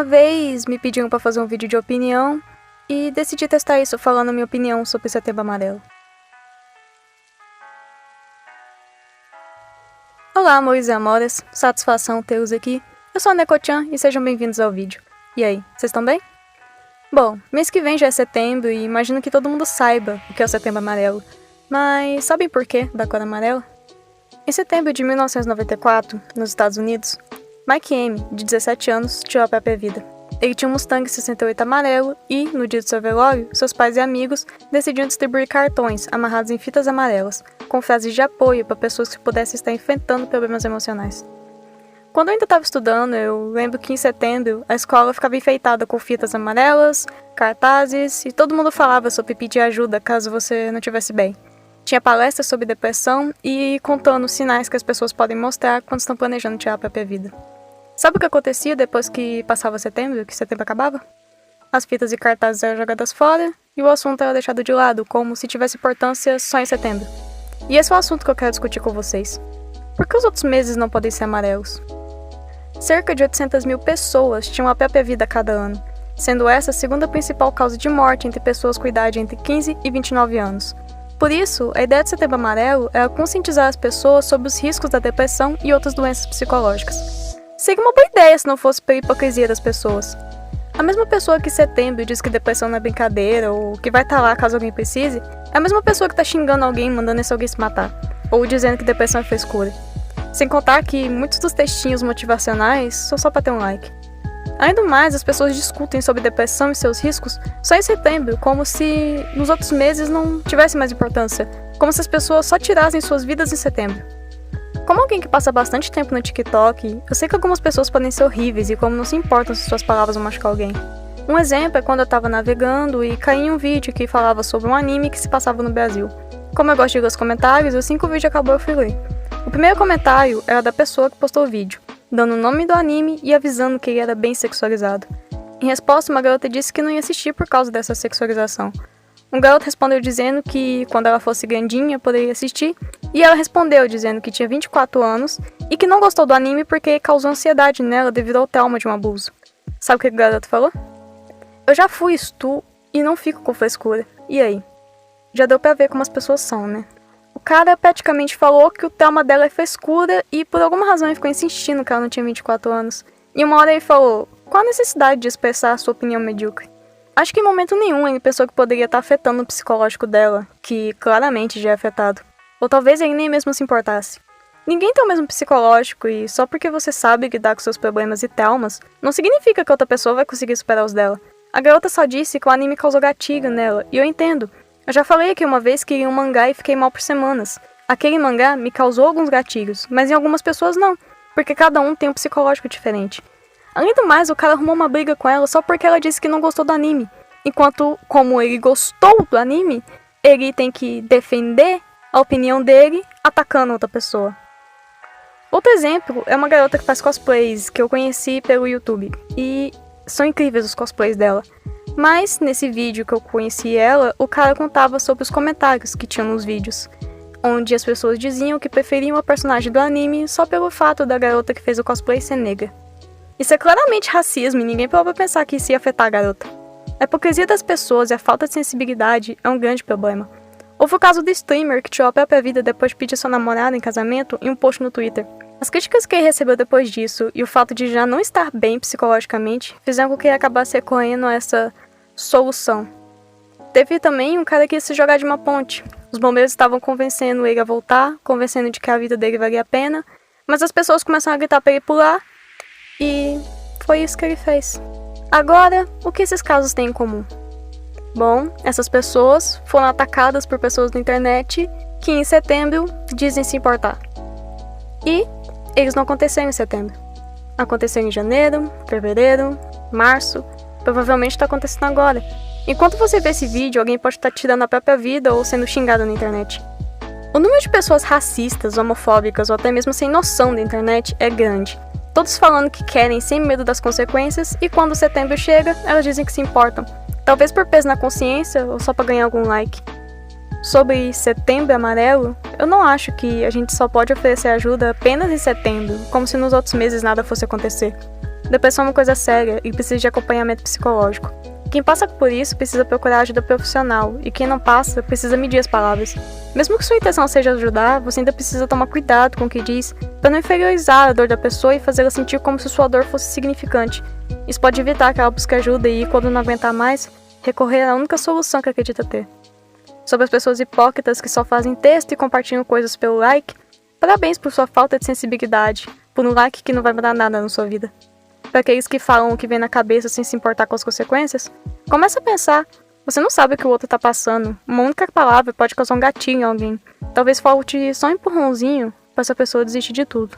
Uma vez me pediram para fazer um vídeo de opinião e decidi testar isso falando a minha opinião sobre o Setembro Amarelo. Olá, amores e amoras, satisfação tê-los aqui. Eu sou a Neko-chan e sejam bem-vindos ao vídeo. E aí, vocês estão bem? Bom, mês que vem já é setembro e imagino que todo mundo saiba o que é o Setembro Amarelo. Mas sabem por quê da cor amarela? Em setembro de 1994, nos Estados Unidos, Mike M, de 17 anos, tirou a própria vida. Ele tinha um Mustang 68 amarelo e, no dia do seu velório, seus pais e amigos decidiram distribuir cartões amarrados em fitas amarelas, com frases de apoio para pessoas que pudessem estar enfrentando problemas emocionais. Quando eu ainda estava estudando, eu lembro que em setembro a escola ficava enfeitada com fitas amarelas, cartazes, e todo mundo falava sobre pedir ajuda caso você não estivesse bem. Tinha palestras sobre depressão e contando os sinais que as pessoas podem mostrar quando estão planejando tirar a própria vida. Sabe o que acontecia depois que passava setembro, que setembro acabava? As fitas e cartazes eram jogadas fora e o assunto era deixado de lado, como se tivesse importância só em setembro. E esse é o assunto que eu quero discutir com vocês. Por que os outros meses não podem ser amarelos? Cerca de 800 mil pessoas tinham a própria vida a cada ano, sendo essa a segunda principal causa de morte entre pessoas com idade entre 15 e 29 anos. Por isso, a ideia do Setembro Amarelo era conscientizar as pessoas sobre os riscos da depressão e outras doenças psicológicas. Seria uma boa ideia se não fosse pela hipocrisia das pessoas. A mesma pessoa que em setembro diz que depressão não é brincadeira ou que vai estar lá caso alguém precise, é a mesma pessoa que está xingando alguém mandando esse alguém se matar, ou dizendo que depressão é frescura. Sem contar que muitos dos textinhos motivacionais são só para ter um like. Além do mais, as pessoas discutem sobre depressão e seus riscos só em setembro, como se nos outros meses não tivesse mais importância, como se as pessoas só tirassem suas vidas em setembro. Como alguém que passa bastante tempo no TikTok, eu sei que algumas pessoas podem ser horríveis e como não se importam se suas palavras vão machucar alguém. Um exemplo é quando eu tava navegando e caí em um vídeo que falava sobre um anime que se passava no Brasil. Como eu gosto de ler os comentários, assim que o vídeo acabou eu fui ler. O primeiro comentário era da pessoa que postou o vídeo, dando o nome do anime e avisando que ele era bem sexualizado. Em resposta, uma garota disse que não ia assistir por causa dessa sexualização. Um garoto respondeu dizendo que, quando ela fosse grandinha, poderia assistir, e ela respondeu dizendo que tinha 24 anos e que não gostou do anime porque causou ansiedade nela devido ao trauma de um abuso. Sabe o que o garoto falou? Eu já fui estu e não fico com frescura. E aí? Já deu pra ver como as pessoas são, né? O cara praticamente falou que o trauma dela é frescura e por alguma razão ele ficou insistindo que ela não tinha 24 anos. E uma hora ele falou, qual a necessidade de expressar a sua opinião medíocre? Acho que em momento nenhum ele pensou que poderia estar afetando o psicológico dela, que claramente já é afetado. Ou talvez ele nem mesmo se importasse. Ninguém tem o mesmo psicológico e só porque você sabe lidar com seus problemas e traumas, não significa que outra pessoa vai conseguir superar os dela. A garota só disse que o anime causou gatilho nela, e eu entendo. Eu já falei aqui uma vez que li um mangá e fiquei mal por semanas. Aquele mangá me causou alguns gatilhos, mas em algumas pessoas não, porque cada um tem um psicológico diferente. Além do mais, o cara arrumou uma briga com ela só porque ela disse que não gostou do anime. Enquanto, como ele gostou do anime, ele tem que defender a opinião dele atacando outra pessoa. Outro exemplo é uma garota que faz cosplays, que eu conheci pelo YouTube. E são incríveis os cosplays dela. Mas, nesse vídeo que eu conheci ela, o cara contava sobre os comentários que tinham nos vídeos, onde as pessoas diziam que preferiam a personagem do anime só pelo fato da garota que fez o cosplay ser negra. Isso é claramente racismo e ninguém parou pra pensar que isso ia afetar a garota. A hipocrisia das pessoas e a falta de sensibilidade é um grande problema. Houve o caso do streamer que tirou a própria vida depois de pedir sua namorada em casamento em um post no Twitter. As críticas que ele recebeu depois disso e o fato de já não estar bem psicologicamente fizeram com que ele acabasse recorrendo a essa solução. Teve também um cara que ia se jogar de uma ponte. Os bombeiros estavam convencendo ele a voltar, convencendo de que a vida dele valia a pena, mas as pessoas começaram a gritar pra ele pular e foi isso que ele fez. Agora, o que esses casos têm em comum? Bom, essas pessoas foram atacadas por pessoas na internet que em setembro dizem se importar. E eles não aconteceram em setembro. Aconteceram em janeiro, fevereiro, março, provavelmente está acontecendo agora. Enquanto você vê esse vídeo, alguém pode estar tirando a própria vida ou sendo xingado na internet. O número de pessoas racistas, homofóbicas ou até mesmo sem noção da internet é grande. Todos falando que querem sem medo das consequências e quando setembro chega, elas dizem que se importam. Talvez por peso na consciência ou só para ganhar algum like. Sobre Setembro Amarelo, eu não acho que a gente só pode oferecer ajuda apenas em setembro, como se nos outros meses nada fosse acontecer. Depressão é uma coisa séria e precisa de acompanhamento psicológico. Quem passa por isso precisa procurar ajuda profissional, e quem não passa precisa medir as palavras. Mesmo que sua intenção seja ajudar, você ainda precisa tomar cuidado com o que diz, para não inferiorizar a dor da pessoa e fazê-la sentir como se sua dor fosse significante. Isso pode evitar que ela busque ajuda e, quando não aguentar mais, recorrer à única solução que acredita ter. Sobre as pessoas hipócritas que só fazem texto e compartilham coisas pelo like, parabéns por sua falta de sensibilidade, por um like que não vai mudar nada na sua vida. Para aqueles que falam o que vem na cabeça sem se importar com as consequências, começa a pensar. Você não sabe o que o outro tá passando. Uma única palavra pode causar um gatilho em alguém. Talvez falte só um empurrãozinho para essa pessoa desistir de tudo.